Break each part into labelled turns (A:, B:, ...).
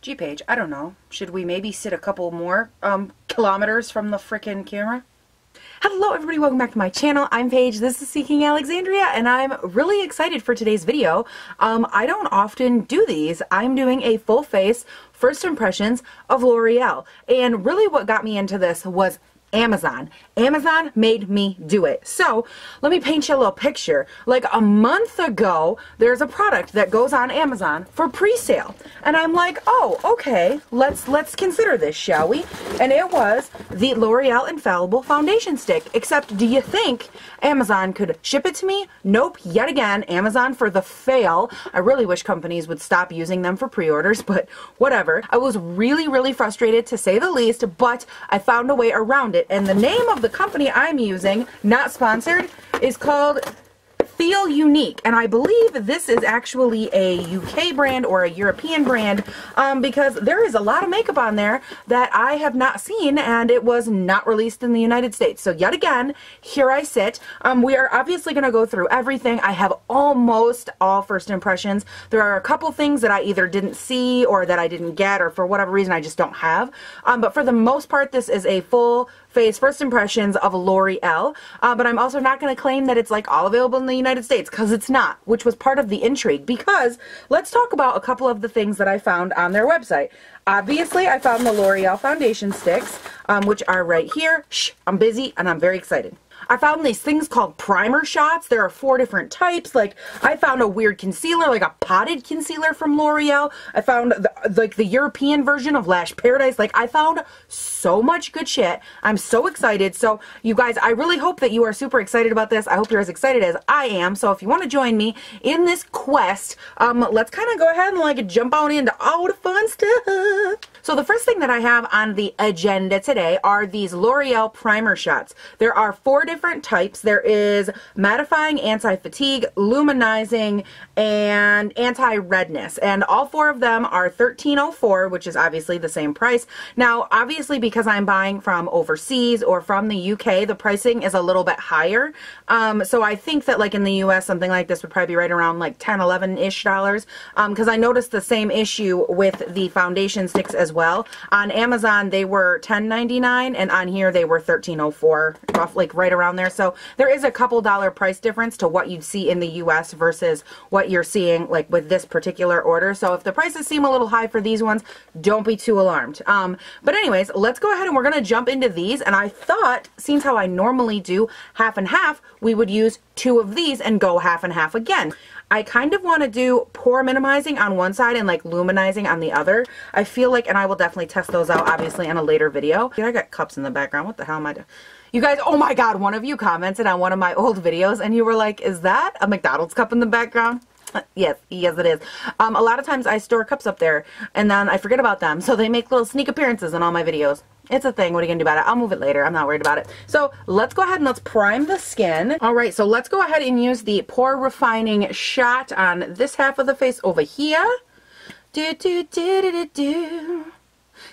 A: FG page. I don't know. Should we maybe sit a couple more kilometers from the frickin' camera? Hello everybody, welcome back to my channel. I'm Paige, this is Seeking Alexandria, and I'm really excited for today's video. I don't often do these. I'm doing a full face first impressions of L'Oreal, and really what got me into this was Amazon. Amazon made me do it. So let me paint you a little picture. Like a month ago, there's a product that goes on Amazon for pre-sale, and I'm like, oh, okay, let's consider this, shall we? And it was the L'Oreal Infallible foundation stick. Except, do you think Amazon could ship it to me? Nope. Yet again, Amazon for the fail. I really wish companies would stop using them for pre-orders, but whatever. I was really frustrated, to say the least, but I found a way around it. And the name of the company I'm using, not sponsored, is called Feel Unique, and I believe this is actually a UK brand or a European brand, because there is a lot of makeup on there that I have not seen, and it was not released in the United States. So yet again, here I sit. We are obviously going to go through everything. I have almost all first impressions. There are a couple things that I either didn't see or that I didn't get, or for whatever reason I just don't have. But for the most part, this is a full face first impressions of L'Oreal, but I'm also not going to claim that it's like all available in the United States, because it's not, which was part of the intrigue. Because let's talk about a couple of the things that I found on their website. Obviously, I found the L'Oreal foundation sticks, which are right here. Shh, I'm busy and I'm very excited. I found these things called primer shots. There are 4 different types. Like, I found a weird concealer, like a potted concealer from L'Oreal. I found the European version of Lash Paradise. Like, I found so much good shit. I'm so excited. So, you guys, I really hope that you are super excited about this. I hope you're as excited as I am. So, if you want to join me in this quest, let's kind of go ahead and like jump on into all the fun stuff. So, the first thing that I have on the agenda today are these L'Oreal primer shots. There are 4 different types. There is mattifying, anti-fatigue, luminizing, and anti-redness, and all 4 of them are $13.04, which is obviously the same price. Now, obviously, because I'm buying from overseas or from the UK, the pricing is a little bit higher. So I think that like in the US, something like this would probably be right around like $10, $11-ish. Because I noticed the same issue with the foundation sticks as well. On Amazon, they were $10.99, and on here they were $13.04, rough, like right around there. So there is a couple dollar price difference to what you'd see in the US versus what you're seeing like with this particular order. So if the prices seem a little high for these ones, don't be too alarmed. But anyways, let's go ahead and we're going to jump into these. And I thought, seeing how I normally do half and half, we would use 2 of these and go half and half again. I kind of want to do pore minimizing on one side and like luminizing on the other. I feel like, and I will definitely test those out obviously in a later video. I got cups in the background. What the hell am I doing? You guys, oh my god, one of you commented on one of my old videos and you were like, is that a McDonald's cup in the background? Yes it is. A lot of times I store cups up there and then I forget about them, so they make little sneak appearances in all my videos. It's a thing. What are you going to do about it? I'll move it later. I'm not worried about it. So let's go ahead and let's prime the skin. All right, so let's go ahead and use the pore refining shot on this half of the face over here.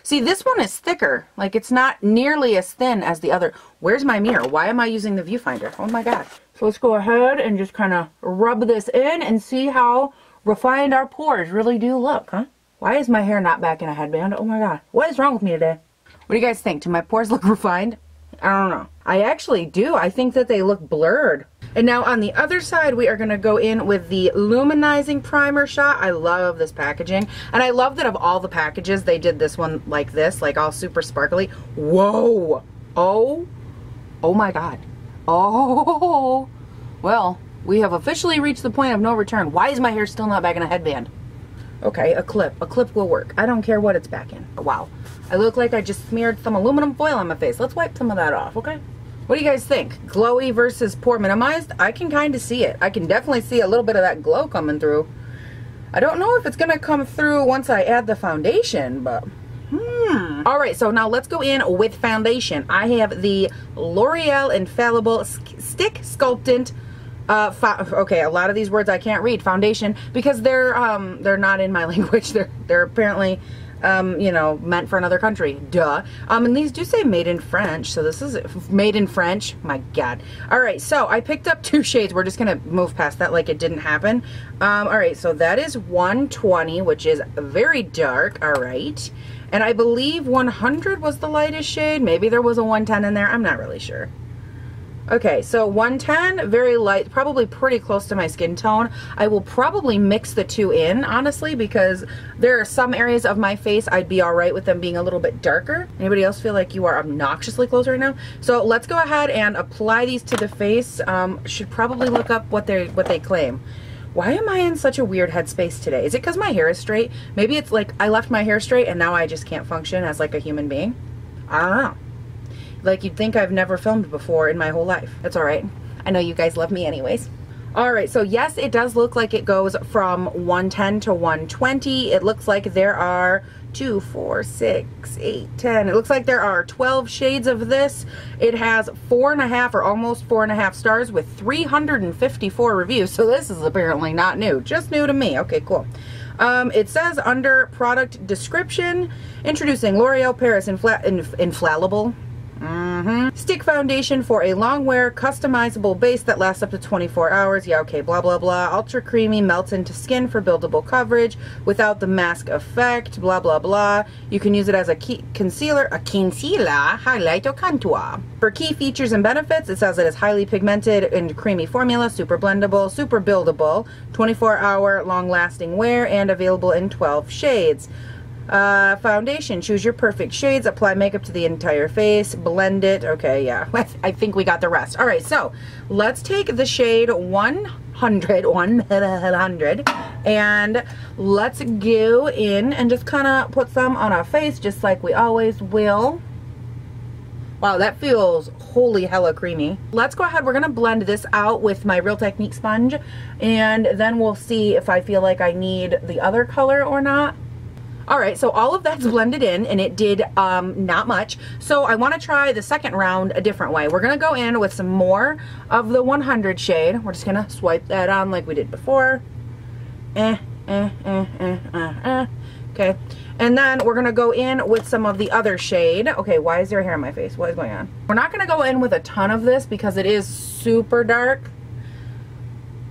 A: See, this one is thicker. Like, it's not nearly as thin as the other. Where's my mirror? Why am I using the viewfinder? Oh my god. So let's go ahead and just kind of rub this in and see how refined our pores really do look, huh? Why is my hair not back in a headband? Oh my god. What is wrong with me today? What do you guys think? Do my pores look refined? I don't know. I actually do. I think that they look blurred. And now on the other side, we are going to go in with the Luminizing Primer shot. I love this packaging. And I love that of all the packages, they did this one like this, like all super sparkly. Whoa! Oh my god. Oh! Well, we have officially reached the point of no return. Why is my hair still not back in a headband? Okay, a clip. A clip will work. I don't care what it's back in. Wow. I look like I just smeared some aluminum foil on my face. Let's wipe some of that off, okay? What do you guys think? Glowy versus pore minimized? I can kind of see it. I can definitely see a little bit of that glow coming through. I don't know if it's going to come through once I add the foundation, but Alright, so now let's go in with foundation. I have the L'Oreal Infallible Stick Sculptant. Okay, a lot of these words I can't read. Foundation, because they're not in my language. They're apparently you know, meant for another country, duh. And these do say made in French, so this is made in French, my God. All right, so I picked up 2 shades. We're just gonna move past that like it didn't happen. All right, so that is 120, which is very dark, all right. And I believe 100 was the lightest shade. Maybe there was a 110 in there, I'm not really sure. Okay, so 110, very light, probably pretty close to my skin tone. I will probably mix the 2 in, honestly, because there are some areas of my face I'd be all right with them being a little bit darker. Anybody else feel like you are obnoxiously close right now? So let's go ahead and apply these to the face. Should probably look up what they claim. Why am I in such a weird headspace today? Is it because my hair is straight? Maybe it's like I left my hair straight and now I just can't function as like a human being. I don't know. Like you'd think I've never filmed before in my whole life. That's all right. I know you guys love me anyways. All right, so yes, it does look like it goes from 110 to 120. It looks like there are 2, 4, 6, 8, 10. It looks like there are 12 shades of this. It has 4.5 or almost 4.5 stars with 354 reviews. So this is apparently not new, just new to me. Okay, cool. It says under product description, introducing L'Oreal Paris Infallible. Stick foundation for a long wear, customizable base that lasts up to 24 hours. Yeah, okay, blah, blah, blah. Ultra creamy, melts into skin for buildable coverage without the mask effect, blah, blah, blah. You can use it as a concealer, highlight, or contour. For key features and benefits, it says it is highly pigmented and creamy formula, super blendable, super buildable, 24-hour long-lasting wear, and available in 12 shades. Foundation, choose your perfect shades, apply makeup to the entire face, blend it. Okay, yeah, I think we got the rest. All right, so let's take the shade 100, and let's go in and just kind of put some on our face just like we always will. Wow, that feels holy hella creamy. Let's go ahead, we're gonna blend this out with my Real Technique sponge, and then we'll see if I feel like I need the other color or not. All right, so all of that's blended in, and it did not much. So I want to try the second round a different way. We're going to go in with some more of the 100 shade. We're just going to swipe that on like we did before. Okay. And then we're going to go in with some of the other shade. Okay, why is there hair on my face? What is going on? We're not going to go in with a ton of this because it is super dark.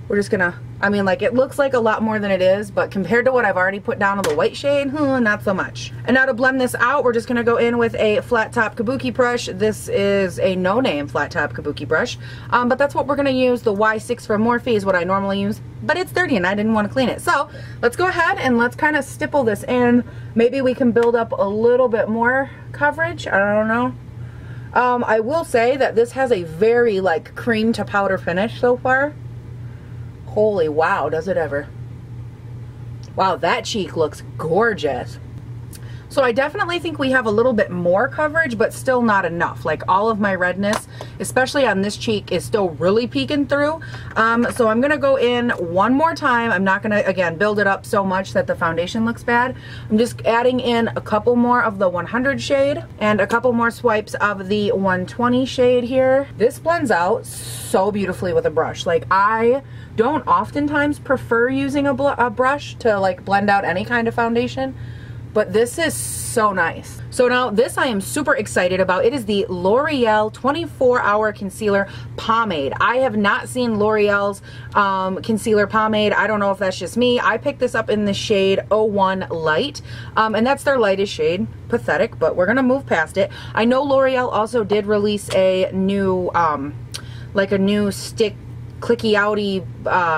A: We're just gonna, I mean, like, it looks like a lot more than it is, but compared to what I've already put down on the white shade, not so much. And now to blend this out, we're just gonna go in with a flat top kabuki brush. This is a no-name flat top kabuki brush, but that's what we're gonna use. The Y6 from Morphe is what I normally use, but it's dirty and I didn't want to clean it. So let's go ahead and let's kind of stipple this in. Maybe we can build up a little bit more coverage. I don't know. I will say that this has a very, like, cream to powder finish so far. Holy wow, does it ever. Wow, that cheek looks gorgeous. So I definitely think we have a little bit more coverage, but still not enough. Like, all of my redness, especially on this cheek, is still really peeking through. So I'm gonna go in one more time. I'm not gonna, again, build it up so much that the foundation looks bad. I'm just adding in a couple more of the 100 shade and a couple more swipes of the 120 shade here. This blends out so beautifully with a brush. Like, I don't oftentimes prefer using a brush to, like, blend out any kind of foundation, but this is so nice. So now this I am super excited about. It is the L'Oreal 24-Hour Concealer Pomade. I have not seen L'Oreal's concealer pomade. I don't know if that's just me. I picked this up in the shade 01 Light, and that's their lightest shade. Pathetic, but we're gonna move past it. I know L'Oreal also did release a new, like a new stick clicky outy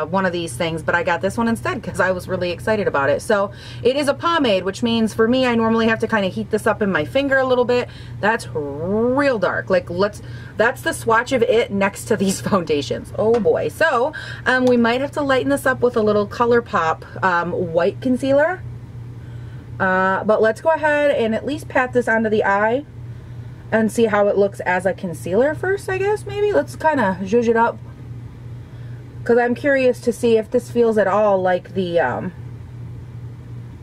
A: one of these things, but I got this one instead because I was really excited about it. So it is a pomade, which means for me I normally have to kind of heat this up in my finger a little bit. That's real dark. Like, that's the swatch of it next to these foundations. Oh boy. So we might have to lighten this up with a little ColourPop white concealer, but let's go ahead and at least pat this onto the eye and see how it looks as a concealer first, I guess. Maybe let's kind of zhuzh it up, because I'm curious to see if this feels at all like the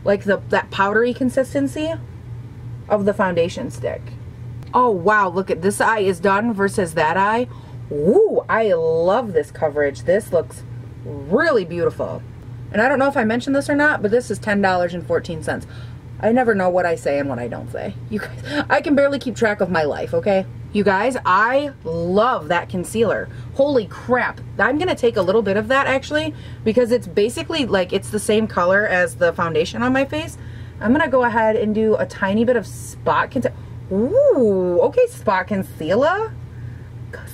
A: that powdery consistency of the foundation stick. Oh wow, look at this eye is done versus that eye. Ooh, I love this coverage. This looks really beautiful. And I don't know if I mentioned this or not, but this is $10.14. I never know what I say and what I don't say. You guys, I can barely keep track of my life, okay? You guys, I love that concealer. Holy crap. I'm gonna take a little bit of that actually, because it's basically like, it's the same color as the foundation on my face. I'm gonna go ahead and do a tiny bit of spot concealer. Ooh, okay, spot concealer.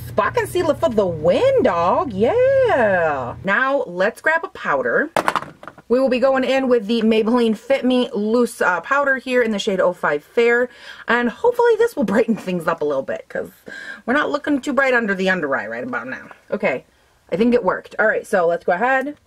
A: Spot concealer for the win, dog. Yeah. Now let's grab a powder. We will be going in with the Maybelline Fit Me Loose powder here in the shade 05 Fair. And hopefully this will brighten things up a little bit because we're not looking too bright under the under eye right about now. Okay, I think it worked. All right, so let's go ahead.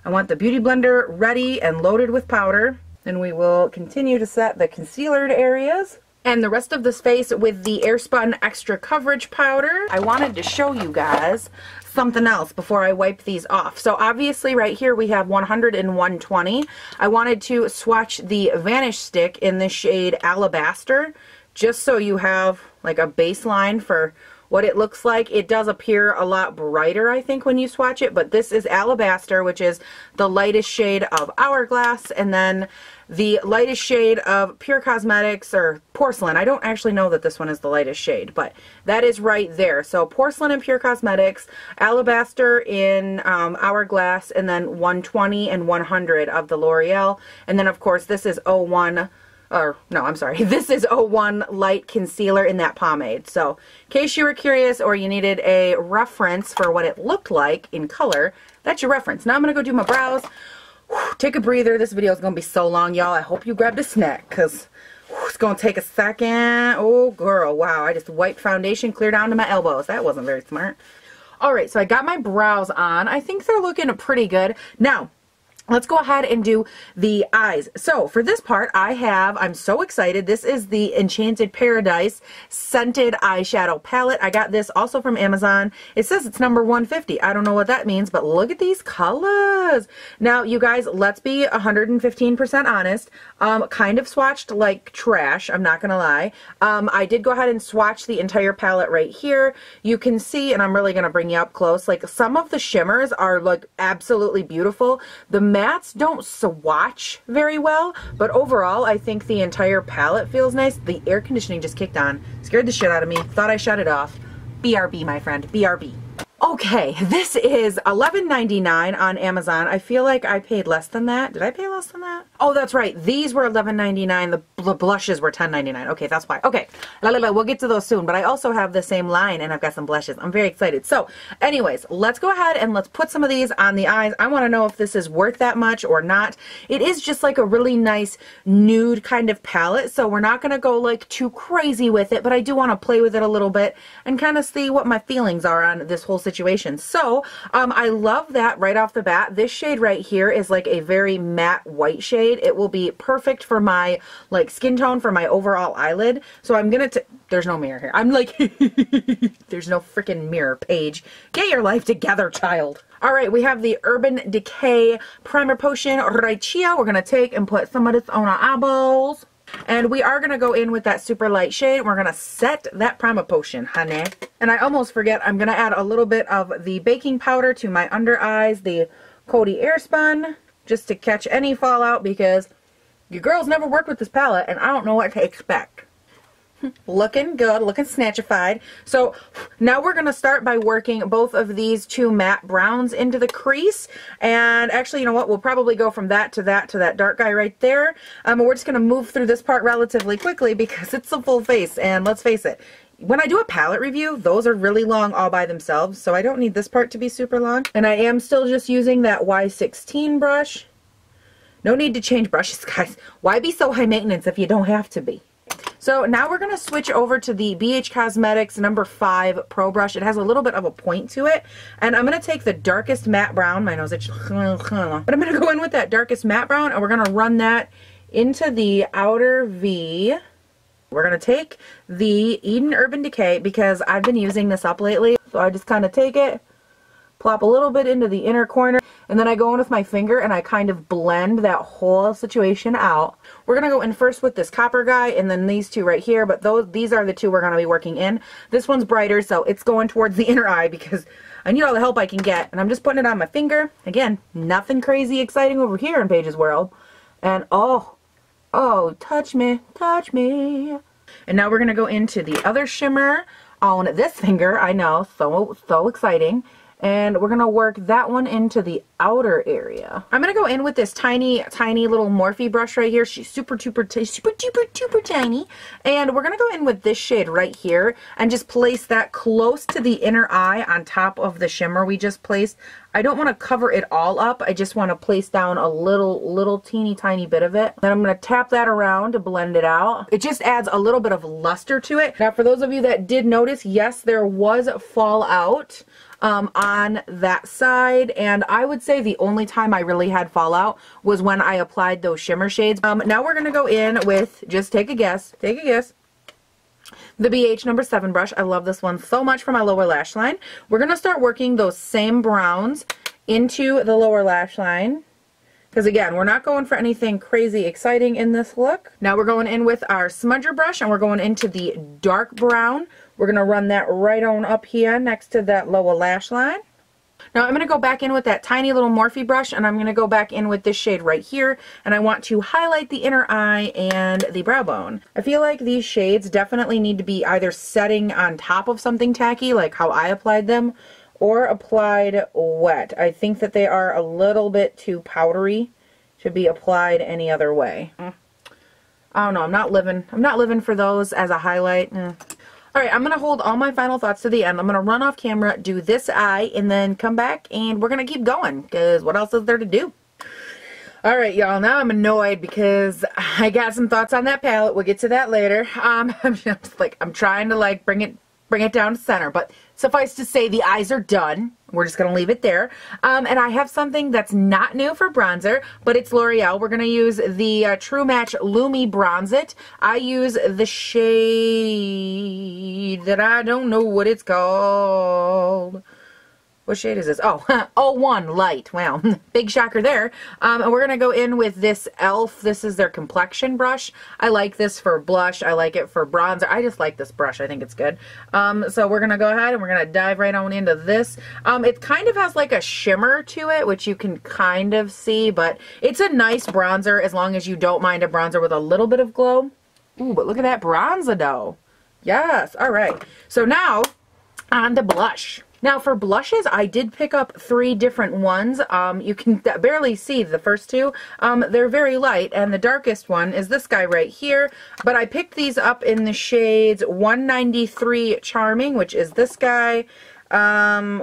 A: I want the Beauty Blender ready and loaded with powder. Then we will continue to set the concealered areas and the rest of this face with the Airspun Extra Coverage Powder. I wanted to show you guys something else before I wipe these off. So obviously right here we have 100 and 120. I wanted to swatch the Vanish Stick in the shade Alabaster, just so you have like a baseline for what it looks like. It does appear a lot brighter, I think, when you swatch it, but this is Alabaster, which is the lightest shade of Hourglass, and then the lightest shade of Pure Cosmetics or Porcelain. I don't actually know that this one is the lightest shade, but that is right there. So Porcelain in Pure Cosmetics, Alabaster in Hourglass, and then 120 and 100 of the L'Oreal. And then, of course, this is 01, or no, I'm sorry, this is 01 Light Concealer in that pomade. So in case you were curious or you needed a reference for what it looked like in color, that's your reference. Now I'm going to go do my brows. Take a breather. This video is going to be so long, y'all. I hope you grabbed a snack because it's going to take a second. Oh, girl. Wow. I just wiped foundation clear down to my elbows. That wasn't very smart. All right. So I got my brows on. I think they're looking pretty good. Now, let's go ahead and do the eyes. So for this part, I'm so excited. This is the Enchanted Paradise Scented Eyeshadow Palette. I got this also from Amazon. It says it's number 150. I don't know what that means, but look at these colors. Now, you guys, let's be 115% honest. Kind of swatched like trash, I'm not gonna lie. I did go ahead and swatch the entire palette right here. You can see, and I'm really gonna bring you up close, like some of the shimmers are like absolutely beautiful. The mattes don't swatch very well, but overall I think the entire palette feels nice. The air conditioning just kicked on. Scared the shit out of me. Thought I shut it off. BRB, my friend. BRB. Okay, this is $11.99 on Amazon. I feel like I paid less than that. Did I pay less than that? Oh, that's right. These were $11.99. The blushes were $10.99. Okay, that's why. Okay, we'll get to those soon. But I also have the same line, and I've got some blushes. I'm very excited. So, anyways, let's go ahead and let's put some of these on the eyes. I want to know if this is worth that much or not. It is just like a really nice nude kind of palette, so we're not going to go like too crazy with it, but I do want to play with it a little bit and kind of see what my feelings are on this whole situation. So I love that right off the bat. This shade right here is like a very matte white shade. It will be perfect for my like skin tone for my overall eyelid. So I'm gonna there's no mirror here. I'm like there's no freaking mirror, Paige. Get your life together, child. All right, we have the Urban Decay Primer Potion right here. We're gonna take and put some of this on our eyeballs. And we are going to go in with that super light shade. We're going to set that primer potion, honey. And I almost forget, I'm going to add a little bit of the baking powder to my under eyes, the Coty Airspun, just to catch any fallout because your girl's never worked with this palette and I don't know what to expect. Looking good, looking snatchified. So now we're going to start by working both of these two matte browns into the crease. And actually, you know what? We'll probably go from that to that dark guy right there. We're just going to move through this part relatively quickly because it's a full face. And let's face it, when I do a palette review, those are really long all by themselves. So I don't need this part to be super long. And I am still just using that Y16 brush. No need to change brushes, guys. Why be so high maintenance if you don't have to be? So now we're going to switch over to the BH Cosmetics number 5 Pro Brush. It has a little bit of a point to it. And I'm going to take the darkest matte brown. My nose itches. But I'm going to go in with that darkest matte brown and we're going to run that into the outer V. We're going to take the Eden Urban Decay because I've been using this up lately. So I just kind of take it, plop a little bit into the inner corner, and then I go in with my finger and I kind of blend that whole situation out. We're going to go in first with this copper guy and then these two right here, but these are the two we're going to be working in. This one's brighter, so it's going towards the inner eye because I need all the help I can get. And I'm just putting it on my finger. Again, nothing crazy exciting over here in Paige's world. And oh, Oh, touch me, touch me. And now we're going to go into the other shimmer on this finger. I know, so exciting. And we're going to work that one into the outer area. I'm going to go in with this tiny little Morphe brush right here. She's super duper tiny. And we're going to go in with this shade right here and just place that close to the inner eye on top of the shimmer we just placed. I don't want to cover it all up. I just want to place down a little teeny tiny bit of it. Then I'm going to tap that around to blend it out. It just adds a little bit of luster to it. Now for those of you that did notice, yes, there was fallout on that side, and I would say the only time I really had fallout was when I applied those shimmer shades. Now we're going to go in with, just take a guess, the BH number 7 brush. I love this one so much for my lower lash line. We're going to start working those same browns into the lower lash line. Because again, we're not going for anything crazy exciting in this look. Now we're going in with our smudger brush and we're going into the dark brown. We're going to run that right on up here next to that lower lash line. Now I'm going to go back in with that tiny little Morphe brush and I'm going to go back in with this shade right here. And I want to highlight the inner eye and the brow bone. I feel like these shades definitely need to be either setting on top of something tacky, like how I applied them, or applied wet. I think that they are a little bit too powdery to be applied any other way. I don't know, I'm not living for those as a highlight. Alright, I'm going to hold all my final thoughts to the end. I'm going to run off camera, do this eye, and then come back and we're going to keep going, because what else is there to do? Alright, y'all, now I'm annoyed because I got some thoughts on that palette. We'll get to that later. I'm trying to bring it down to center, but suffice to say the eyes are done. We're just going to leave it there. And I have something that's not new for bronzer, but it's L'Oreal. We're going to use the True Match Lumi Bronze It. I use the shade that I don't know what it's called. What shade is this? Oh, 01 Light. Wow, big shocker there. And we're going to go in with this e.l.f. This is their complexion brush. I like this for blush. I like it for bronzer. I just like this brush. I think it's good. So we're going to go ahead and we're going to dive right on into this. It kind of has like a shimmer to it, which you can kind of see, but it's a nice bronzer as long as you don't mind a bronzer with a little bit of glow. Ooh, but look at that bronzer though. Yes, all right. So now on to blush. Now for blushes, I did pick up 3 different ones. You can barely see the first 2. They're very light, and the darkest one is this guy right here. But I picked these up in the shades 193 Charming, which is this guy. This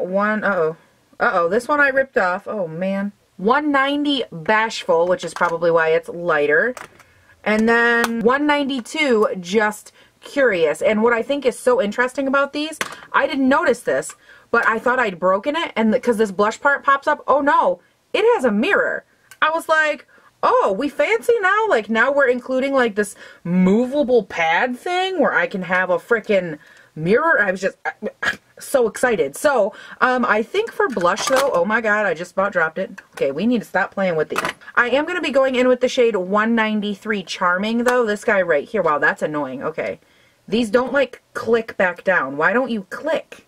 A: one I ripped off. Oh man. 190 Bashful, which is probably why it's lighter. And then 192 Just Curious. And what I think is so interesting about these, I didn't notice this, but I thought I'd broken it, and because this blush part pops up, oh no, it has a mirror. I was like, oh, we fancy now? Like now we're including like this movable pad thing where I can have a frickin' mirror. I was just so excited. So I think for blush though, oh my god, I just about dropped it. Okay, we need to stop playing with these. I am going to be going in with the shade 193 Charming though, this guy right here. Wow, that's annoying. Okay, these don't like click back down. Why don't you click?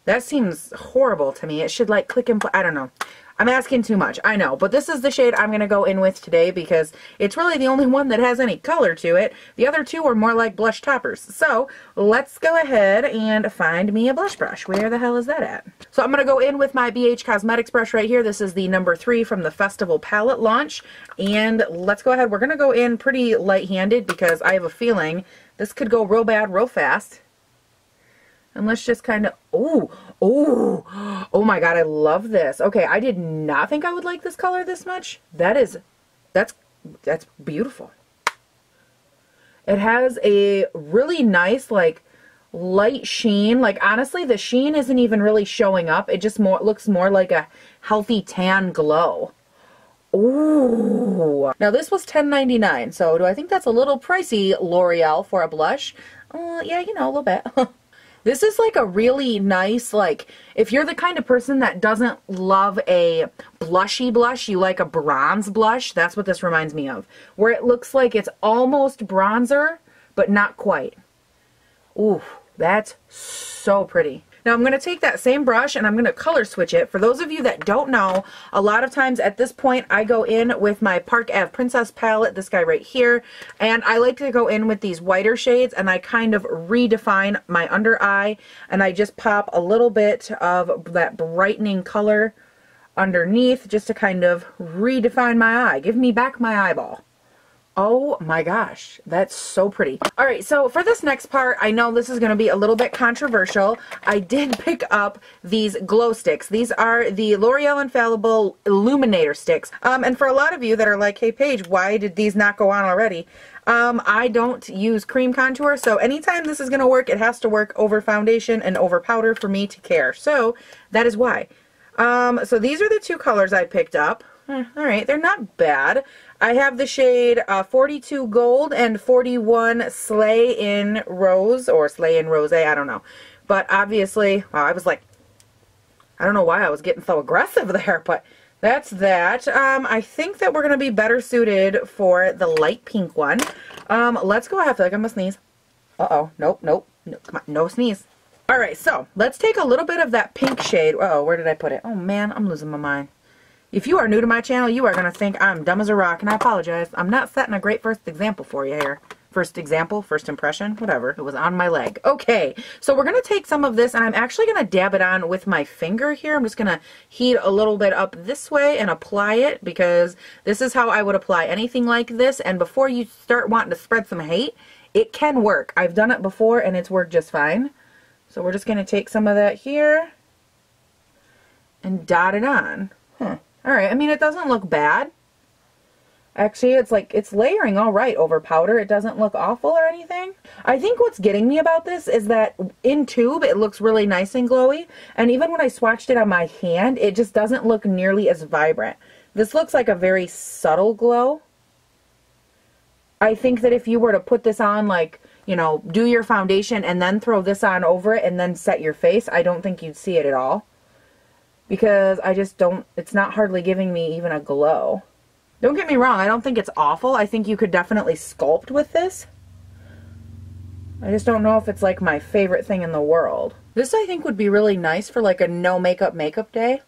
A: That seems horrible to me. It should like click and play. I don't know. I'm asking too much. I know. But this is the shade I'm going to go in with today because it's really the only one that has any color to it. The other 2 are more like blush toppers. So let's go ahead and find me a blush brush. Where the hell is that at? So I'm going to go in with my BH Cosmetics brush right here. This is the number 3 from the Festival palette launch. And let's go ahead. We're going to go in pretty light-handed because I have a feeling this could go real bad real fast. And let's just kind of, oh my god, I love this. Okay, I did not think I would like this color this much. That's beautiful. It has a really nice, like, light sheen. Like, honestly, the sheen isn't even really showing up. It just looks more like a healthy tan glow. Ooh. Now, this was $10.99, so do I think that's a little pricey, L'Oreal, for a blush? Yeah, you know, a little bit. This is like a really nice, like, if you're the kind of person that doesn't love a blushy blush, you like a bronze blush, that's what this reminds me of. Where it looks like it's almost bronzer, but not quite. Ooh, that's so pretty. Now I'm going to take that same brush and I'm going to color switch it. For those of you that don't know, a lot of times at this point I go in with my Park Ave Princess palette, this guy right here, and I like to go in with these whiter shades and I kind of redefine my under eye and I just pop a little bit of that brightening color underneath just to kind of redefine my eye. Give me back my eyeball. Oh my gosh, that's so pretty. All right, so for this next part, I know this is going to be a little bit controversial. I did pick up these glow sticks. These are the L'Oreal Infallible Illuminator sticks. And for a lot of you that are like, hey Paige, why did these not go on already? I don't use cream contour, so anytime this is going to work, it has to work over foundation and over powder for me to care. So that is why. So these are the two colors I picked up. All right, they're not bad. I have the shade 42 Gold and 41 Slay in Rose, or Slay in Rose, I don't know. But obviously, wow, I was like, I don't know why I was getting so aggressive there, but that's that. I think that we're going to be better suited for the light pink one. Let's go ahead. I feel like I'm going to sneeze. Uh-oh. Nope, nope. No, come on, no sneeze. All right, so let's take a little bit of that pink shade. Oh, where did I put it? Oh, man, I'm losing my mind. If you are new to my channel, you are going to think I'm dumb as a rock, and I apologize. I'm not setting a great first example for you here. First example, first impression, whatever. It was on my leg. Okay, so we're going to take some of this, and I'm actually going to dab it on with my finger here. I'm just going to heat a little bit up this way and apply it, because this is how I would apply anything like this. And before you start wanting to spread some hate, it can work. I've done it before, and it's worked just fine. So we're just going to take some of that here and dot it on. Alright, I mean, it doesn't look bad. Actually, it's like, it's layering all right over powder. It doesn't look awful or anything. I think what's getting me about this is that in tube, it looks really nice and glowy. And even when I swatched it on my hand, it just doesn't look nearly as vibrant. This looks like a very subtle glow. I think that if you were to put this on, like, you know, do your foundation and then throw this on over it and then set your face, I don't think you'd see it at all. Because I just don't, it's not hardly giving me even a glow. Don't get me wrong, I don't think it's awful. I think you could definitely sculpt with this. I just don't know if it's like my favorite thing in the world. This I think would be really nice for like a no makeup day.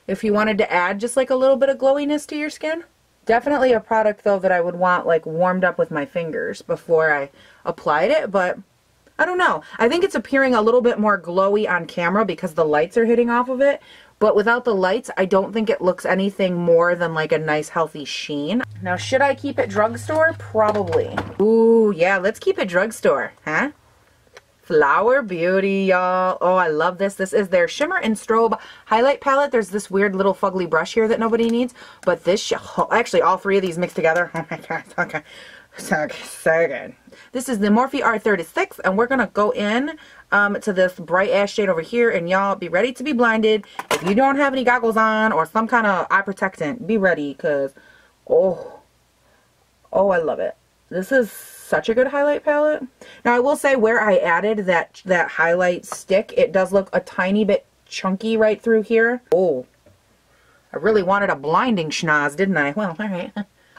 A: If you wanted to add just like a little bit of glowiness to your skin. Definitely a product though that I would want like warmed up with my fingers before I applied it, but I don't know. I think it's appearing a little bit more glowy on camera because the lights are hitting off of it. But without the lights, I don't think it looks anything more than like a nice healthy sheen. Now, should I keep it drugstore? Probably. Ooh, yeah, let's keep it drugstore, huh? Flower Beauty, y'all. Oh, I love this. This is their Shimmer and Strobe highlight palette. There's this weird little fugly brush here that nobody needs. But this, actually all three of these mixed together. Oh my god, okay. So good. This is the Morphe R36, and we're going to go in to this bright ash shade over here, and y'all be ready to be blinded. If you don't have any goggles on or some kind of eye protectant, be ready, because, oh, I love it. This is such a good highlight palette. Now, I will say where I added that highlight stick, it does look a tiny bit chunky right through here. Oh, I really wanted a blinding schnoz, didn't I? Well, all right.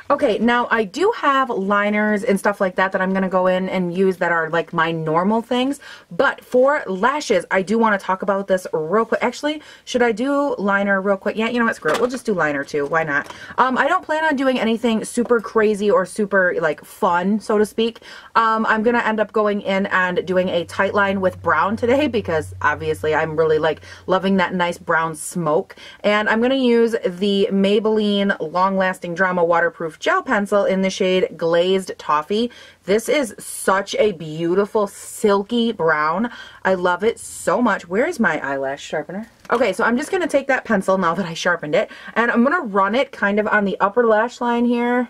A: Okay, now I do have liners and stuff like that that I'm going to go in and use that are like my normal things. But for lashes, I do want to talk about this real quick. Actually, should I do liner real quick? Yeah, you know what? Screw it. We'll just do liner too. Why not? I don't plan on doing anything super crazy or super like fun, so to speak. I'm going to end up going in and doing a tight line with brown today because obviously I'm really like loving that nice brown smoke. And I'm going to use the Maybelline Long Lasting Drama Waterproof Gel Pencil in the shade Glazed Toffee. This is such a beautiful silky brown. I love it so much. Where is my eyelash sharpener? Okay, so I'm just going to take that pencil now that I sharpened it, and I'm going to run it kind of on the upper lash line here.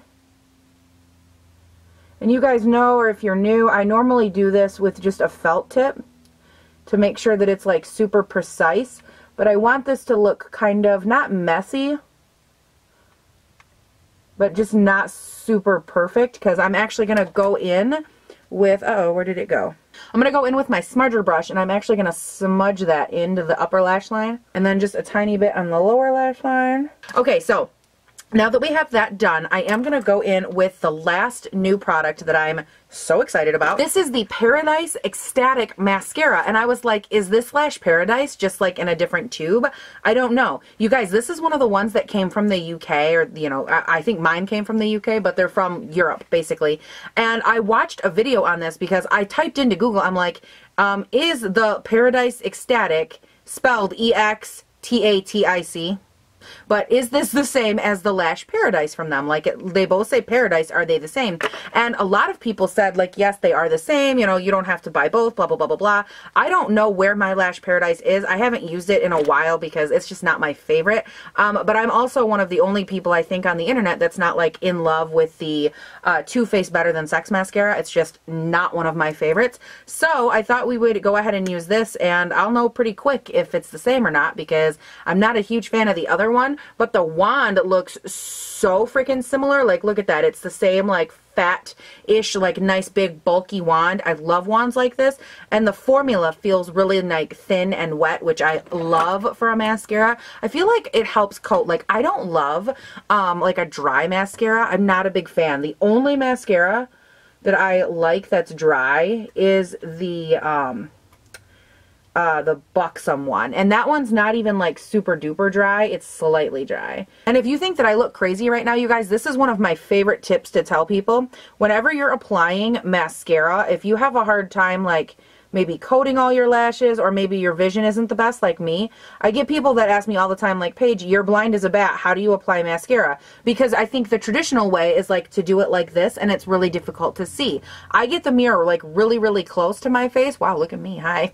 A: And you guys know, or if you're new, I normally do this with just a felt tip to make sure that it's like super precise. But I want this to look kind of, not messy, but just not super perfect, because I'm actually going to go in with, uh-oh, where did it go? I'm going to go in with my smudger brush, and I'm actually going to smudge that into the upper lash line, and then just a tiny bit on the lower lash line. Okay, so Now that we have that done, I am going to go in with the last new product that I'm so excited about. This is the Paradise Ecstatic Mascara, and I was like, is this Lash Paradise just like in a different tube? I don't know. You guys, this is one of the ones that came from the UK, or, you know, I think mine came from the UK, but they're from Europe, basically. And I watched a video on this because I typed into Google, I'm like, is the Paradise Ecstatic spelled E-X-T-A-T-I-C? But is this the same as the Lash Paradise from them? Like, they both say Paradise. Are they the same? And a lot of people said, like, yes, they are the same. You know, you don't have to buy both, blah, blah, blah, blah, blah. I don't know where my Lash Paradise is. I haven't used it in a while because it's just not my favorite. But I'm also one of the only people, I think, on the internet that's not, like, in love with the Too Faced Better Than Sex mascara. It's just not one of my favorites. So I thought we would go ahead and use this, and I'll know pretty quick if it's the same or not because I'm not a huge fan of the other one. But the wand looks so freaking similar. Like, look at that. It's the same, like, fat-ish, like, nice, big, bulky wand. I love wands like this. And the formula feels really, like, thin and wet, which I love for a mascara. I feel like it helps coat. Like, I don't love, like, a dry mascara. I'm not a big fan. The only mascara that I like that's dry is the Buxom one, and that one's not even like super duper dry. It's slightly dry. And if you think that I look crazy right now, you guys, this is one of my favorite tips to tell people. Whenever you're applying mascara, if you have a hard time like maybe coating all your lashes, or maybe your vision isn't the best like me. I get people that ask me all the time, like, Paige, you're blind as a bat. How do you apply mascara? Because I think the traditional way is like to do it like this, and it's really difficult to see. I get the mirror like really, really close to my face. Wow, look at me. Hi.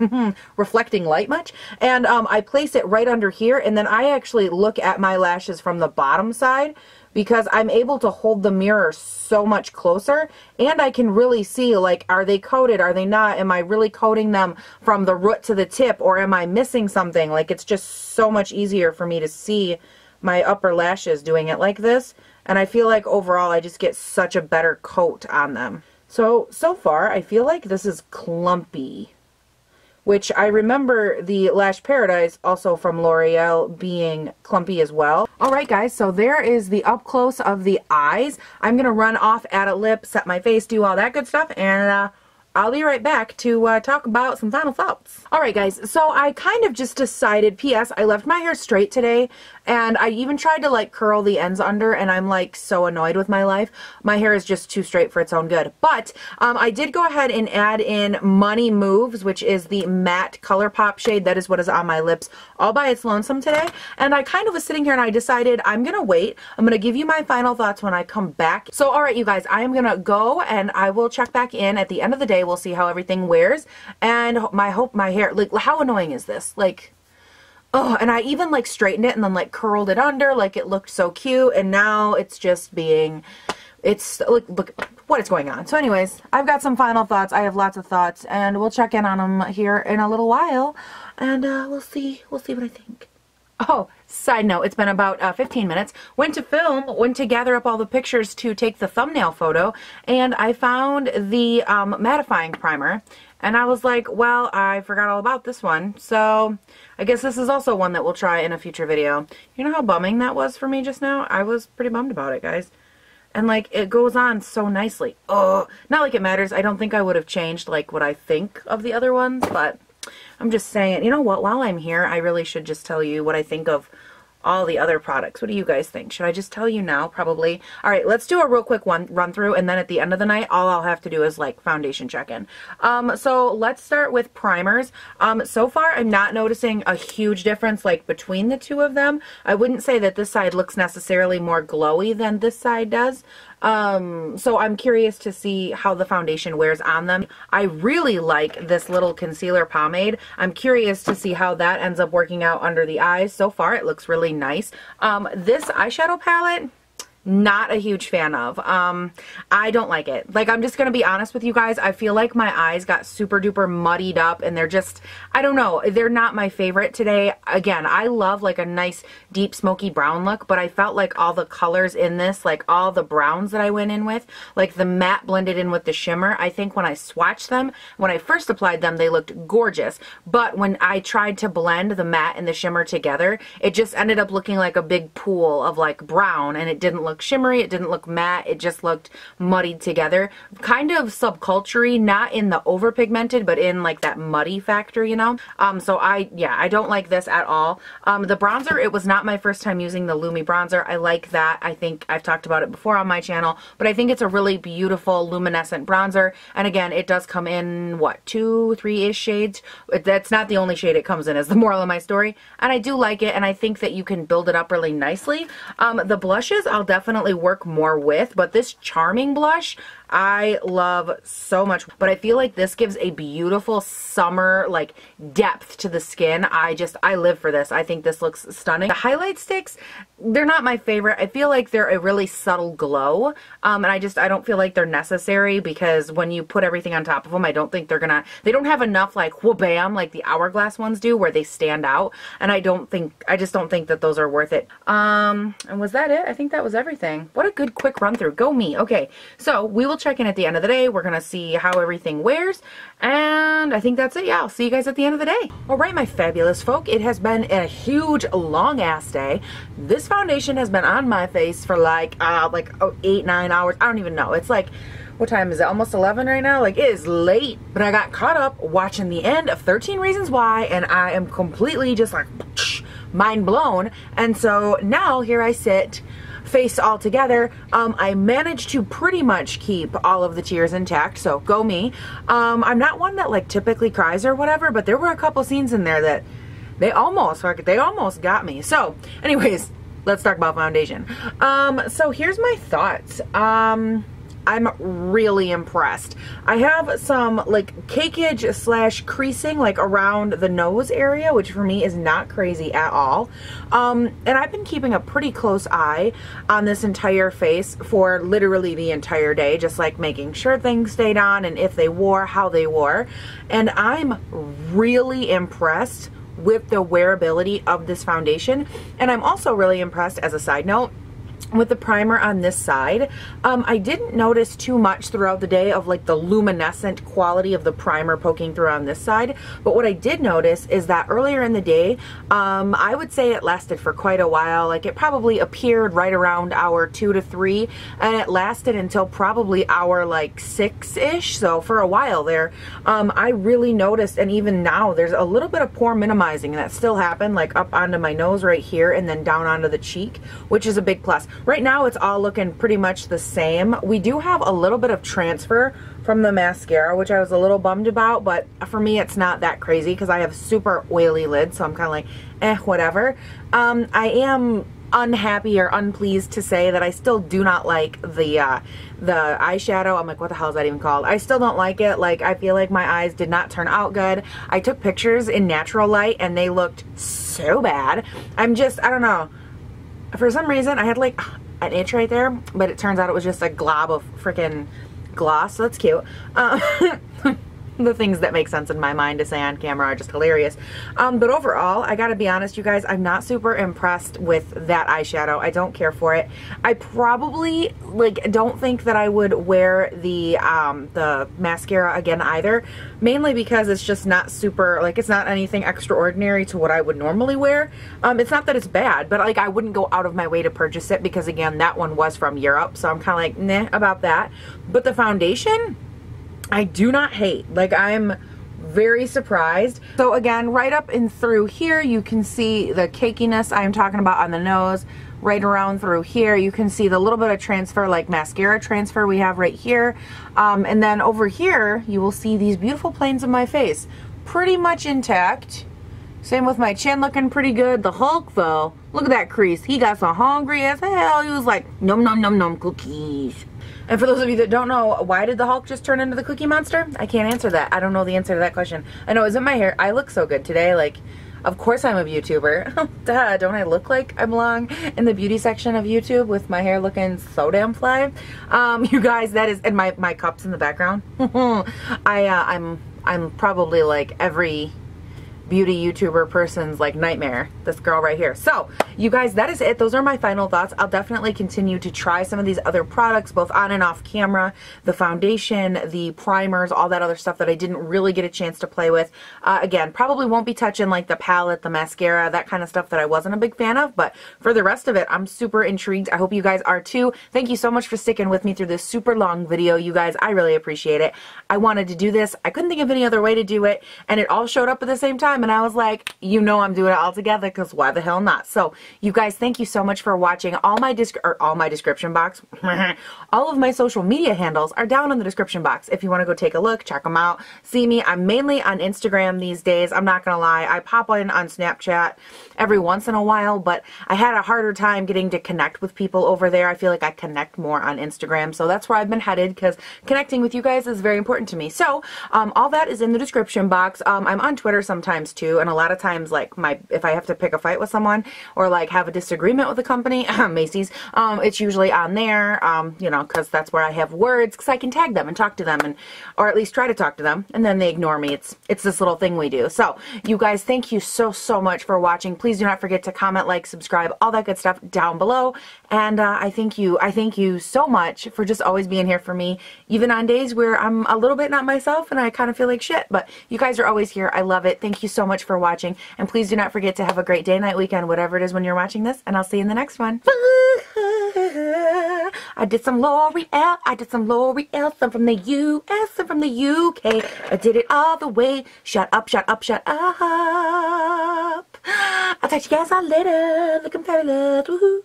A: Reflecting light much? And I place it right under here, and then I actually look at my lashes from the bottom side, because I'm able to hold the mirror so much closer, and I can really see, like, are they coated, are they not, am I really coating them from the root to the tip, or am I missing something? Like, it's just so much easier for me to see my upper lashes doing it like this, and I feel like overall I just get such a better coat on them. So far I feel like this is clumpy, which I remember the Lash Paradise also from L'Oreal being clumpy as well. Alright guys, so there is the up close of the eyes. I'm going to run off, add a lip, set my face, do all that good stuff, and I'll be right back to talk about some final thoughts. Alright guys, so I kind of just decided, P.S. I left my hair straight today, and I even tried to like curl the ends under, and I'm like so annoyed with my life. My hair is just too straight for its own good. But I did go ahead and add in Money Moves, which is the matte ColourPop shade. That is what is on my lips all by its lonesome today. And I kind of was sitting here and I decided I'm going to wait. I'm going to give you my final thoughts when I come back. So alright you guys, I am going to go and I will check back in at the end of the day. We'll see how everything wears, and I hope my hair, like, how annoying is this? Like, oh, and I even like straightened it and then like curled it under, like it looked so cute, and now it's just being, it's, look what is going on. So anyways, I've got some final thoughts. I have lots of thoughts, and we'll check in on them here in a little while, and we'll see what I think. Oh, side note, it's been about 15 minutes. Went to gather up all the pictures to take the thumbnail photo, and I found the Mattifying Primer, and I was like, well, I forgot all about this one, so I guess this is also one that we'll try in a future video. You know how bumming that was for me just now? I was pretty bummed about it, guys. And like, it goes on so nicely. Oh, not like it matters. I don't think I would have changed like what I think of the other ones, but I'm just saying, you know what, while I'm here, I really should just tell you what I think of all the other products. What do you guys think? Should I just tell you now? Probably. Alright, let's do a real quick run through, and then at the end of the night, all I'll have to do is like foundation check-in. So let's start with primers. So far, I'm not noticing a huge difference like between the two of them. I wouldn't say that this side looks necessarily more glowy than this side does. So I'm curious to see how the foundation wears on them. I really like this little concealer pomade. I'm curious to see how that ends up working out under the eyes. So far, it looks really nice. This eyeshadow palette, not a huge fan of. I don't like it. Like, I'm just gonna be honest with you guys. I feel like my eyes got super duper muddied up and they're just, I don't know, they're not my favorite today. Again, I love like a nice deep smoky brown look, but I felt like all the colors in this, like all the browns that I went in with, like the matte blended in with the shimmer, I think when I swatched them, when I first applied them, they looked gorgeous. But when I tried to blend the matte and the shimmer together, it just ended up looking like a big pool of like brown, and it didn't look shimmery, it didn't look matte, it just looked muddied together. Kind of subculture-y, not in the over pigmented, but in like that muddy factor, you know? So I don't like this at all. The bronzer, it was not my first time using the Lumi bronzer. I like that. I think I've talked about it before on my channel, but I think it's a really beautiful luminescent bronzer. And again, it does come in, what, 2, 3-ish shades? That's not the only shade it comes in, is the moral of my story. And I do like it, and I think that you can build it up really nicely. The blushes I'll definitely work more with, but this Charming blush I love so much, but I feel like this gives a beautiful summer like depth to the skin. I live for this. I think this looks stunning. The highlight sticks, they're not my favorite. I feel like they're a really subtle glow, and I don't feel like they're necessary, because when you put everything on top of them, I don't think they don't have enough like wha-bam like the Hourglass ones do, where they stand out, and I just don't think that those are worth it. And was that it? I think that was everything. What a good quick run through. Go me. Okay, so we will check in at the end of the day. We're gonna see how everything wears, and I think that's it. Yeah, I'll see you guys at the end of the day. All right, my fabulous folk, it has been a huge long ass day. This foundation has been on my face for like 8-9 hours. I don't even know. It's like, what time is it? Almost 11 right now? Like, it is late, but I got caught up watching the end of 13 Reasons Why, and I am completely just like mind blown. And so now here I sit, face all together. I managed to pretty much keep all of the tears intact, so go me. I'm not one that like typically cries or whatever, but there were a couple scenes in there that they almost got me. So anyways, let's talk about foundation. So here's my thoughts. I'm really impressed. I have some like cakeage slash creasing like around the nose area, which for me is not crazy at all. And I've been keeping a pretty close eye on this entire face for literally the entire day, just like making sure things stayed on, and if they wore, how they wore. And I'm really impressed with the wearability of this foundation. And I'm also really impressed, as a side note, with the primer on this side. I didn't notice too much throughout the day of like the luminescent quality of the primer poking through on this side, but what I did notice is that earlier in the day, I would say it lasted for quite a while. Like, it probably appeared right around hour 2 to 3, and it lasted until probably hour like 6-ish, so for a while there. I really noticed, and even now there's a little bit of pore minimizing that still happened, like up onto my nose right here and then down onto the cheek, which is a big plus. Right now it's all looking pretty much the same. We do have a little bit of transfer from the mascara, which I was a little bummed about, but for me it's not that crazy because I have super oily lids, so I'm kind of like, whatever. I am unhappy or unpleased to say that I still do not like the eyeshadow. I'm like, what the hell is that even called? I still don't like it. Like, I feel like my eyes did not turn out good. I took pictures in natural light and they looked so bad. I don't know. For some reason, I had like an itch right there, but it turns out it was just a glob of freaking gloss, so that's cute. The things that make sense in my mind to say on camera are just hilarious. But overall, I gotta be honest, you guys, I'm not super impressed with that eyeshadow. I don't care for it. I probably don't think that I would wear the mascara again either, mainly because it's just not super, like, it's not anything extraordinary to what I would normally wear. It's not that it's bad, but like, I wouldn't go out of my way to purchase it because, again, that one was from Europe, so I'm kind of like, nah about that. But the foundation, I do not hate. Like, I'm very surprised. So again, right up and through here, you can see the cakiness I'm talking about on the nose. Right around through here, you can see the little bit of transfer, like mascara transfer we have right here. And then over here, you will see these beautiful planes of my face. Pretty much intact. Same with my chin looking pretty good. The Hulk though, look at that crease. He got so hungry as hell. He was like, nom nom nom nom cookies. And for those of you that don't know, why did the Hulk just turn into the Cookie Monster? I can't answer that. I don't know the answer to that question. I know, isn't my hair, I look so good today. Like, Of course I'm a YouTuber. Duh, don't I look like I belong in the beauty section of YouTube with my hair looking so damn fly? You guys, that is, and my cup's in the background. I'm probably like every beauty YouTuber person's like nightmare, this girl right here. So you guys, that is it. Those are my final thoughts. I'll definitely continue to try some of these other products both on and off camera, the foundation, the primers, all that other stuff that I didn't really get a chance to play with. Again, probably won't be touching like the palette, the mascara, that kind of stuff that I wasn't a big fan of, but for the rest of it, I'm super intrigued. I hope you guys are too. Thank you so much for sticking with me through this super long video, you guys. I really appreciate it. I wanted to do this. I couldn't think of any other way to do it, and it all showed up at the same time. And I was like, you know, I'm doing it all together because why the hell not? So you guys, thank you so much for watching. All my description box, all of my social media handles are down in the description box. If you want to go take a look, check them out. See me. I'm mainly on Instagram these days. I'm not going to lie. I pop in on Snapchat every once in a while, but I had a harder time getting to connect with people over there. I feel like I connect more on Instagram. So that's where I've been headed because connecting with you guys is very important to me. So all that is in the description box. I'm on Twitter sometimes too. And a lot of times, like if I have to pick a fight with someone or like have a disagreement with a company, Macy's, it's usually on there, you know, because that's where I have words, because I can tag them and talk to them, and or at least try to talk to them, and then they ignore me. It's this little thing we do. So you guys, thank you so much for watching. Please do not forget to comment, like, subscribe, all that good stuff down below. And I thank you so much for just always being here for me, even on days where I'm a little bit not myself and I kind of feel like shit. But you guys are always here. I love it. Thank you so much for watching, and please do not forget to have a great day, night, weekend, whatever it is when you're watching this, and I'll see you in the next one. I did some Loreal, some from the US, some from the UK. I did it all the way. Shut up. I'll talk to you guys all later. Looking fabulous. Woohoo.